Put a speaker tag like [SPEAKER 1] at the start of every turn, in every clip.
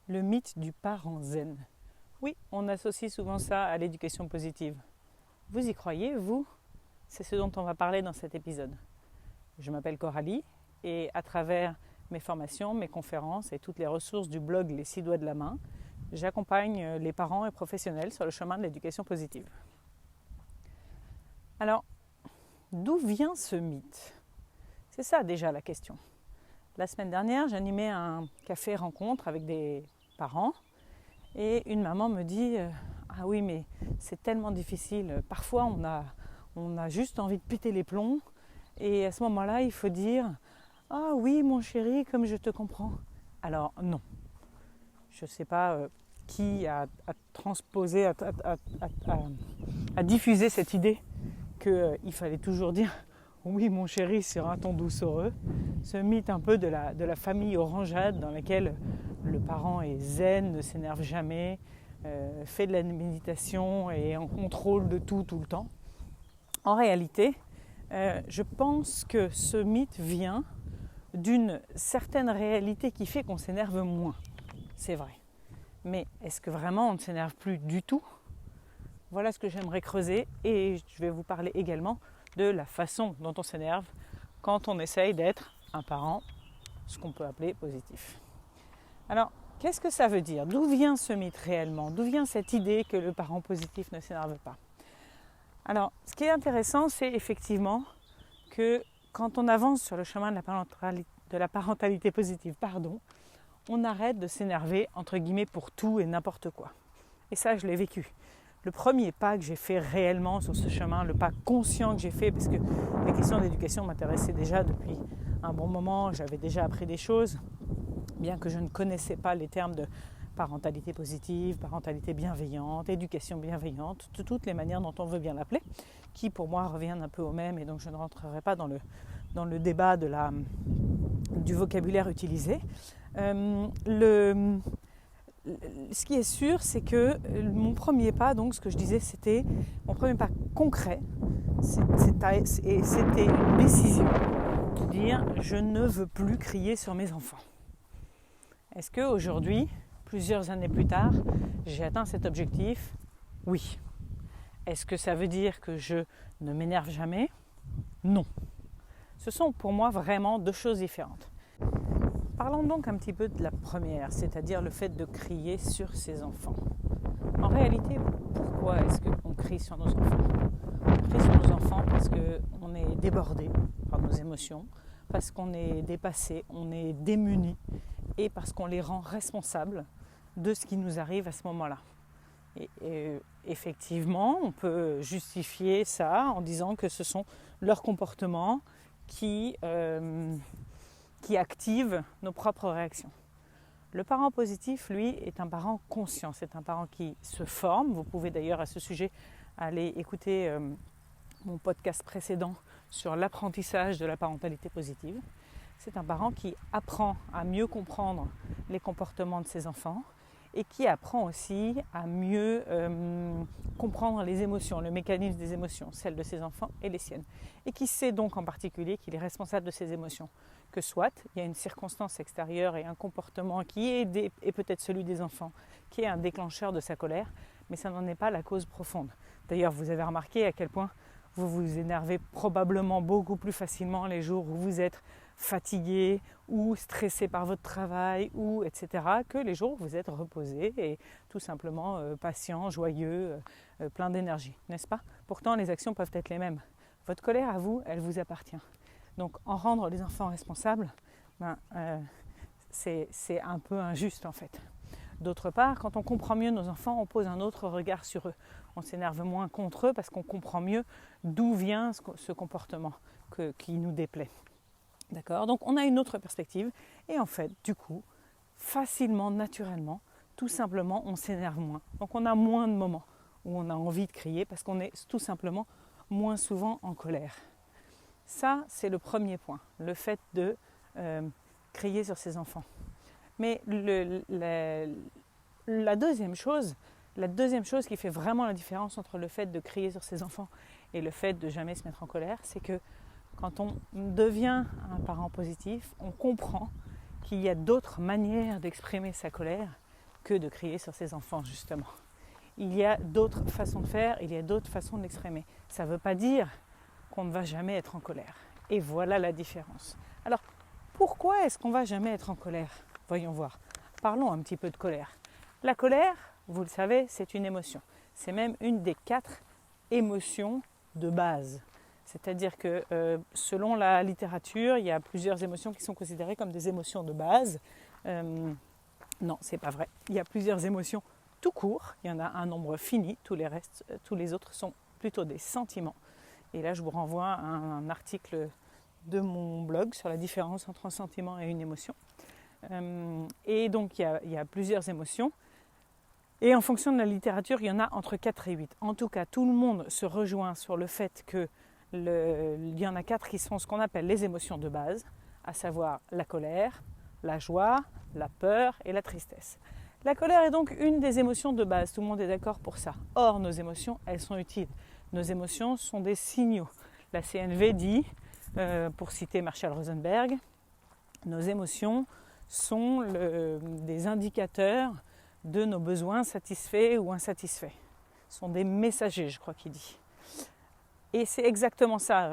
[SPEAKER 1] Le mythe du parent zen. Oui, on associe souvent ça à l'éducation positive. Vous y croyez, vous? C'est ce dont on va parler dans cet épisode. Je m'appelle Coralie et à travers mes formations, mes conférences et toutes les ressources du blog Les 6 doigts de la main, j'accompagne les parents et professionnels sur le chemin de l'éducation positive. Alors, d'où vient ce mythe? C'est ça déjà la question. La semaine dernière, j'animais un café rencontre avec des parents et une maman me dit « Ah oui, mais c'est tellement difficile. Parfois, on a juste envie de péter les plombs et à ce moment-là, il faut dire « Ah oui, mon chéri, comme je te comprends. » Alors non, je ne sais pas qui a transposé, a diffusé cette idée qu'il fallait toujours dire « Oui, mon chéri, sur un ton doucereux ». Ce mythe un peu de la famille orangeade dans laquelle le parent est zen, ne s'énerve jamais, fait de la méditation et en contrôle de tout le temps. En réalité, je pense que ce mythe vient d'une certaine réalité qui fait qu'on s'énerve moins. C'est vrai. Mais est-ce que vraiment on ne s'énerve plus du tout? Voilà ce que j'aimerais creuser et je vais vous parler également de la façon dont on s'énerve quand on essaye d'être un parent, ce qu'on peut appeler positif. Alors, qu'est-ce que ça veut dire? D'où vient ce mythe réellement? D'où vient cette idée que le parent positif ne s'énerve pas? Alors, ce qui est intéressant, c'est effectivement que quand on avance sur le chemin de la parentalité positive, on arrête de s'énerver, entre guillemets, pour tout et n'importe quoi. Et ça, je l'ai vécu. Le premier pas que j'ai fait réellement sur ce chemin, le pas conscient que j'ai fait, parce que les questions d'éducation m'intéressaient déjà depuis un bon moment, j'avais déjà appris des choses, bien que je ne connaissais pas les termes de parentalité positive, parentalité bienveillante, éducation bienveillante, de toutes les manières dont on veut bien l'appeler, qui pour moi reviennent un peu au même, et donc je ne rentrerai pas dans le débat du vocabulaire utilisé. Ce qui est sûr, c'est que mon premier pas, donc ce que je disais, c'était mon premier pas concret, c'était une décision de dire je ne veux plus crier sur mes enfants. Est-ce qu'aujourd'hui, plusieurs années plus tard, j'ai atteint cet objectif? Oui. Est-ce que ça veut dire que je ne m'énerve jamais? Non. Ce sont pour moi vraiment deux choses différentes. Parlons donc un petit peu de la première, c'est-à-dire le fait de crier sur ses enfants. En réalité, pourquoi est-ce qu'on crie sur nos enfants? On crie sur nos enfants parce qu'on est débordé par nos émotions, parce qu'on est dépassé, on est démuni et parce qu'on les rend responsables de ce qui nous arrive à ce moment-là. Et effectivement, on peut justifier ça en disant que ce sont leurs comportements qui activent nos propres réactions. Le parent positif, lui, est un parent conscient. C'est un parent qui se forme. Vous pouvez d'ailleurs à ce sujet aller écouter mon podcast précédent sur l'apprentissage de la parentalité positive. C'est un parent qui apprend à mieux comprendre les comportements de ses enfants et qui apprend aussi à mieux comprendre les émotions, le mécanisme des émotions, celles de ses enfants et les siennes. Et qui sait donc en particulier qu'il est responsable de ses émotions. Que soit, il y a une circonstance extérieure et un comportement qui est peut-être celui des enfants, qui est un déclencheur de sa colère, mais ça n'en est pas la cause profonde. D'ailleurs, vous avez remarqué à quel point vous vous énervez probablement beaucoup plus facilement les jours où vous êtes fatigué ou stressé par votre travail, ou etc., que les jours où vous êtes reposé et tout simplement patient, joyeux, plein d'énergie, n'est-ce pas? Pourtant, les actions peuvent être les mêmes. Votre colère à vous, elle vous appartient. Donc, en rendre les enfants responsables, c'est un peu injuste en fait. D'autre part, quand on comprend mieux nos enfants, on pose un autre regard sur eux. On s'énerve moins contre eux parce qu'on comprend mieux d'où vient ce comportement qui nous déplaît. D'accord? Donc, on a une autre perspective et en fait, du coup, facilement, naturellement, tout simplement, on s'énerve moins. Donc, on a moins de moments où on a envie de crier parce qu'on est tout simplement moins souvent en colère. Ça, c'est le premier point, le fait de crier sur ses enfants. Mais la deuxième chose qui fait vraiment la différence entre le fait de crier sur ses enfants et le fait de jamais se mettre en colère, c'est que quand on devient un parent positif, on comprend qu'il y a d'autres manières d'exprimer sa colère que de crier sur ses enfants, justement. Il y a d'autres façons de faire, il y a d'autres façons de l'exprimer. Ça ne veut pas dire qu'on ne va jamais être en colère. Et voilà la différence. Alors, pourquoi est-ce qu'on ne va jamais être en colère? Voyons voir. Parlons un petit peu de colère. La colère, vous le savez, c'est une émotion. C'est même une des 4 émotions de base. C'est-à-dire que selon la littérature, il y a plusieurs émotions qui sont considérées comme des émotions de base. Non, c'est pas vrai. Il y a plusieurs émotions tout court. Il y en a un nombre fini. Tous les autres sont plutôt des sentiments. Et là, je vous renvoie à un article de mon blog sur la différence entre un sentiment et une émotion. Et donc, il y a plusieurs émotions. Et en fonction de la littérature, il y en a entre 4 et 8. En tout cas, tout le monde se rejoint sur le fait qu'il y en a 4 qui sont ce qu'on appelle les émotions de base, à savoir la colère, la joie, la peur et la tristesse. La colère est donc une des émotions de base, tout le monde est d'accord pour ça. Or, nos émotions, elles sont utiles. Nos émotions sont des signaux. La CNV dit, pour citer Marshall Rosenberg, nos émotions sont des indicateurs de nos besoins satisfaits ou insatisfaits. Ce sont des messagers, je crois qu'il dit. Et c'est exactement ça.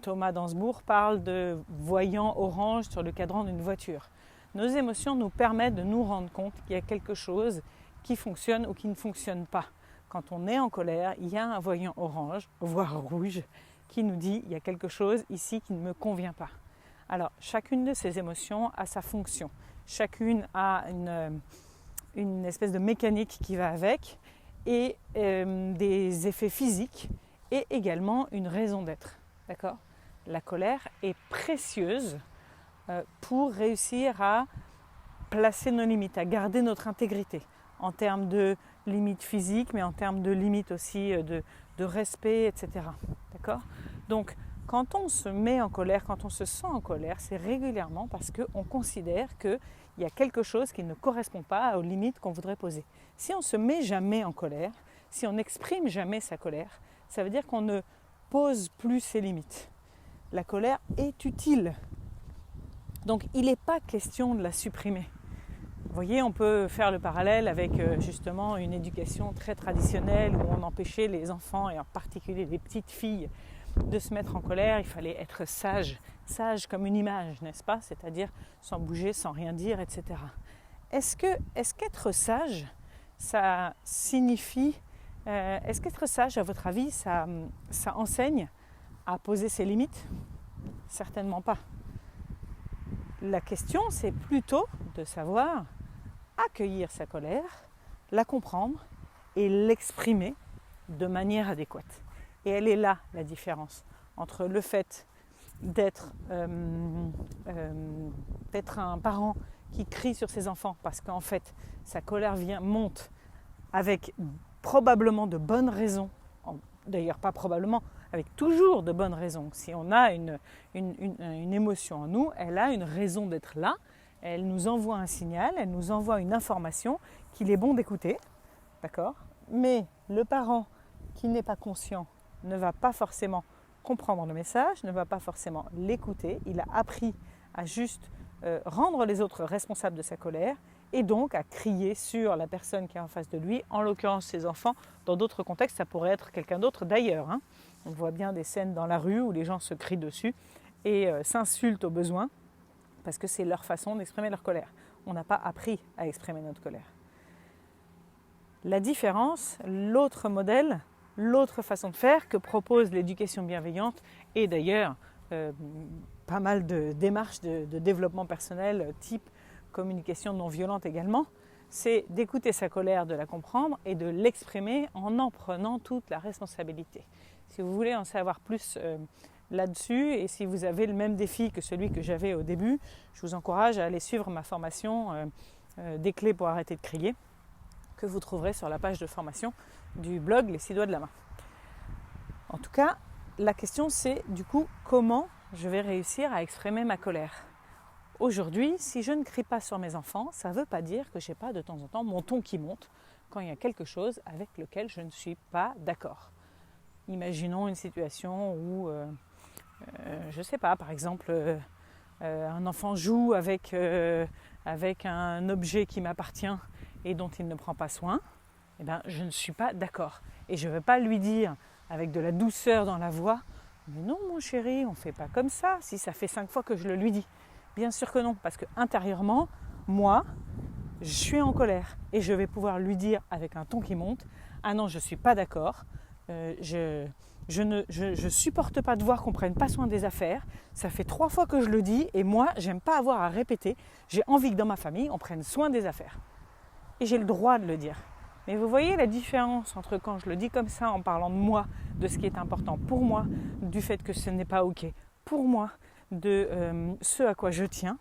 [SPEAKER 1] Thomas Dansbourg parle de voyant orange sur le cadran d'une voiture. Nos émotions nous permettent de nous rendre compte qu'il y a quelque chose qui fonctionne ou qui ne fonctionne pas. Quand on est en colère, il y a un voyant orange, voire rouge, qui nous dit qu'il y a quelque chose ici qui ne me convient pas. Alors, chacune de ces émotions a sa fonction. Chacune a une espèce de mécanique qui va avec et des effets physiques et également une raison d'être. D'accord ? La colère est précieuse pour réussir à placer nos limites, à garder notre intégrité en termes de limites physiques, mais en termes de limites aussi de respect, etc. D'accord ? Donc, quand on se met en colère, quand on se sent en colère, c'est régulièrement parce qu'on considère qu'il y a quelque chose qui ne correspond pas aux limites qu'on voudrait poser. Si on ne se met jamais en colère, si on n'exprime jamais sa colère, ça veut dire qu'on ne pose plus ses limites. La colère est utile. Donc, il n'est pas question de la supprimer. Vous voyez, on peut faire le parallèle avec justement une éducation très traditionnelle où on empêchait les enfants, et en particulier les petites filles, de se mettre en colère. Il fallait être sage, sage comme une image, n'est-ce pas ? C'est-à-dire sans bouger, sans rien dire, etc. Est-ce qu'être sage, ça signifie... est-ce qu'être sage, à votre avis, ça enseigne à poser ses limites ? Certainement pas. La question, c'est plutôt de savoir accueillir sa colère, la comprendre et l'exprimer de manière adéquate. Et elle est là, la différence entre le fait d'être un parent qui crie sur ses enfants parce qu'en fait, sa colère monte avec probablement de bonnes raisons, d'ailleurs pas probablement, avec toujours de bonnes raisons. Si on a une émotion en nous, elle a une raison d'être là, elle nous envoie un signal, elle nous envoie une information qu'il est bon d'écouter, d'accord ? Mais le parent qui n'est pas conscient ne va pas forcément comprendre le message, ne va pas forcément l'écouter, il a appris à juste rendre les autres responsables de sa colère et donc à crier sur la personne qui est en face de lui, en l'occurrence ses enfants. Dans d'autres contextes, ça pourrait être quelqu'un d'autre d'ailleurs. On voit bien des scènes dans la rue où les gens se crient dessus et s'insultent au besoin parce que c'est leur façon d'exprimer leur colère. On n'a pas appris à exprimer notre colère. La différence, l'autre modèle, l'autre façon de faire que propose l'éducation bienveillante et d'ailleurs pas mal de démarches de développement personnel type communication non violente également, c'est d'écouter sa colère, de la comprendre et de l'exprimer en prenant toute la responsabilité. Si vous voulez en savoir plus là-dessus et si vous avez le même défi que celui que j'avais au début, je vous encourage à aller suivre ma formation des clés pour arrêter de crier que vous trouverez sur la page de formation du blog Les 6 doigts de la main. En tout cas, la question c'est du coup comment je vais réussir à exprimer ma colère. Aujourd'hui, si je ne crie pas sur mes enfants, ça ne veut pas dire que je n'ai pas de temps en temps mon ton qui monte quand il y a quelque chose avec lequel je ne suis pas d'accord. Imaginons une situation où, je ne sais pas, par exemple, un enfant joue avec un objet qui m'appartient et dont il ne prend pas soin, eh ben, je ne suis pas d'accord. Et je ne vais pas lui dire avec de la douceur dans la voix « Mais non mon chéri, on ne fait pas comme ça si ça fait 5 fois que je le lui dis ». Bien sûr que non, parce que intérieurement, moi, je suis en colère et je vais pouvoir lui dire avec un ton qui monte « Ah non, je ne suis pas d'accord, je ne supporte pas de voir qu'on ne prenne pas soin des affaires, ça fait 3 fois que je le dis et moi, j'aime pas avoir à répéter, j'ai envie que dans ma famille, on prenne soin des affaires. » Et j'ai le droit de le dire. Mais vous voyez la différence entre quand je le dis comme ça en parlant de moi, de ce qui est important pour moi, du fait que ce n'est pas OK pour moi, de ce à quoi je tiens,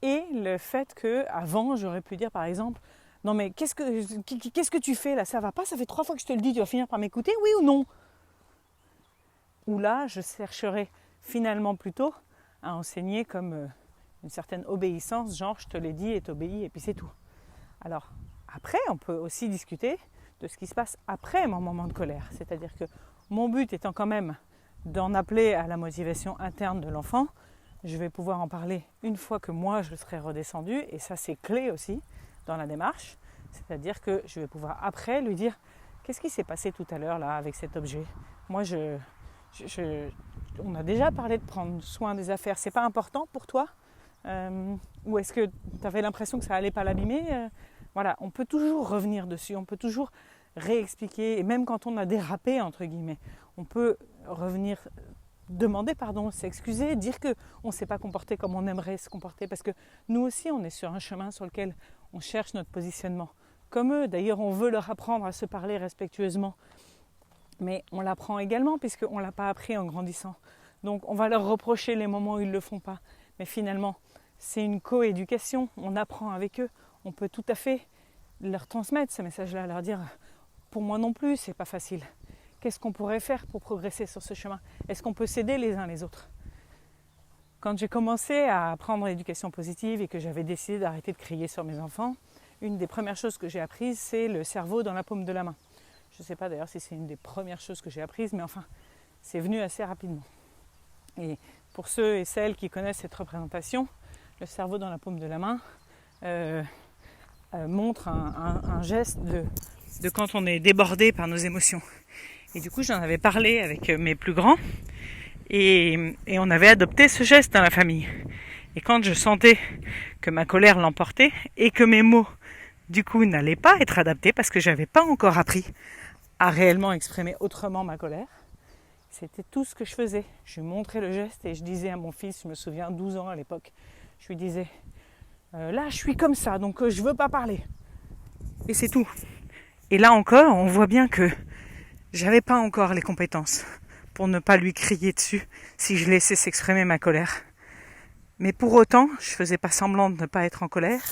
[SPEAKER 1] et le fait qu'avant j'aurais pu dire par exemple « Non mais qu'est-ce que tu fais là, ça va pas, ça fait 3 fois que je te le dis, tu vas finir par m'écouter, oui ou non ?» Ou là je chercherais finalement plutôt à enseigner comme une certaine obéissance, genre je te l'ai dit et t'obéis et puis c'est tout. Alors après, on peut aussi discuter de ce qui se passe après mon moment de colère. C'est-à-dire que mon but étant quand même d'en appeler à la motivation interne de l'enfant, je vais pouvoir en parler une fois que moi je serai redescendue, et ça c'est clé aussi dans la démarche. C'est-à-dire que je vais pouvoir après lui dire « Qu'est-ce qui s'est passé tout à l'heure là avec cet objet ? Moi on a déjà parlé de prendre soin des affaires, c'est pas important pour toi ? Ou est-ce que tu avais l'impression que ça allait pas l'abîmer ? Voilà, on peut toujours revenir dessus, on peut toujours réexpliquer, et même quand on a dérapé, entre guillemets, on peut revenir, demander pardon, s'excuser, dire qu'on ne s'est pas comporté comme on aimerait se comporter, parce que nous aussi, on est sur un chemin sur lequel on cherche notre positionnement. Comme eux, d'ailleurs, on veut leur apprendre à se parler respectueusement, mais on l'apprend également, puisqu'on ne l'a pas appris en grandissant. Donc, on va leur reprocher les moments où ils ne le font pas, mais finalement, c'est une coéducation, on apprend avec eux. On peut tout à fait leur transmettre ce message-là, leur dire « Pour moi non plus, c'est pas facile. Qu'est-ce qu'on pourrait faire pour progresser sur ce chemin ? Est-ce qu'on peut s'aider les uns les autres ?» Quand j'ai commencé à apprendre l'éducation positive et que j'avais décidé d'arrêter de crier sur mes enfants, une des premières choses que j'ai apprises, c'est le cerveau dans la paume de la main. Je ne sais pas d'ailleurs si c'est une des premières choses que j'ai apprises, mais enfin, c'est venu assez rapidement. Et pour ceux et celles qui connaissent cette représentation, le cerveau dans la paume de la main montre un geste de quand on est débordé par nos émotions. Et du coup, j'en avais parlé avec mes plus grands et on avait adopté ce geste dans la famille. Et quand je sentais que ma colère l'emportait et que mes mots, du coup, n'allaient pas être adaptés parce que j'avais pas encore appris à réellement exprimer autrement ma colère, c'était tout ce que je faisais. Je lui montrais le geste et je disais à mon fils, je me souviens, 12 ans à l'époque, je lui disais là je suis comme ça, donc je veux pas parler. Et c'est tout. Et là encore, on voit bien que j'avais pas encore les compétences pour ne pas lui crier dessus si je laissais s'exprimer ma colère. Mais pour autant, je faisais pas semblant de ne pas être en colère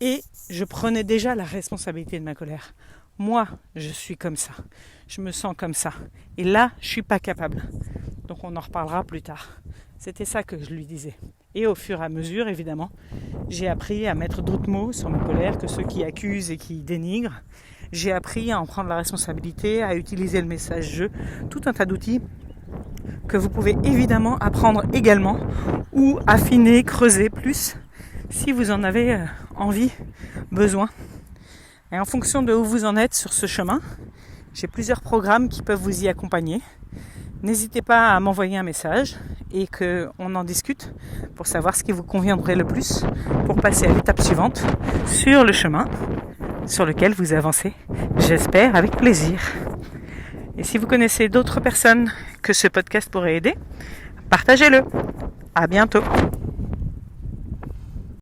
[SPEAKER 1] et je prenais déjà la responsabilité de ma colère. Moi, je suis comme ça. Je me sens comme ça. Et là, je suis pas capable. Donc on en reparlera plus tard. C'était ça que je lui disais. Et au fur et à mesure, évidemment, j'ai appris à mettre d'autres mots sur ma colère que ceux qui accusent et qui dénigrent. J'ai appris à en prendre la responsabilité, à utiliser le message « je », tout un tas d'outils que vous pouvez évidemment apprendre également ou affiner, creuser plus si vous en avez envie, besoin. Et en fonction de où vous en êtes sur ce chemin, j'ai plusieurs programmes qui peuvent vous y accompagner. N'hésitez pas à m'envoyer un message et qu'on en discute pour savoir ce qui vous conviendrait le plus pour passer à l'étape suivante sur le chemin sur lequel vous avancez, j'espère, avec plaisir. Et si vous connaissez d'autres personnes que ce podcast pourrait aider, partagez-le. À bientôt.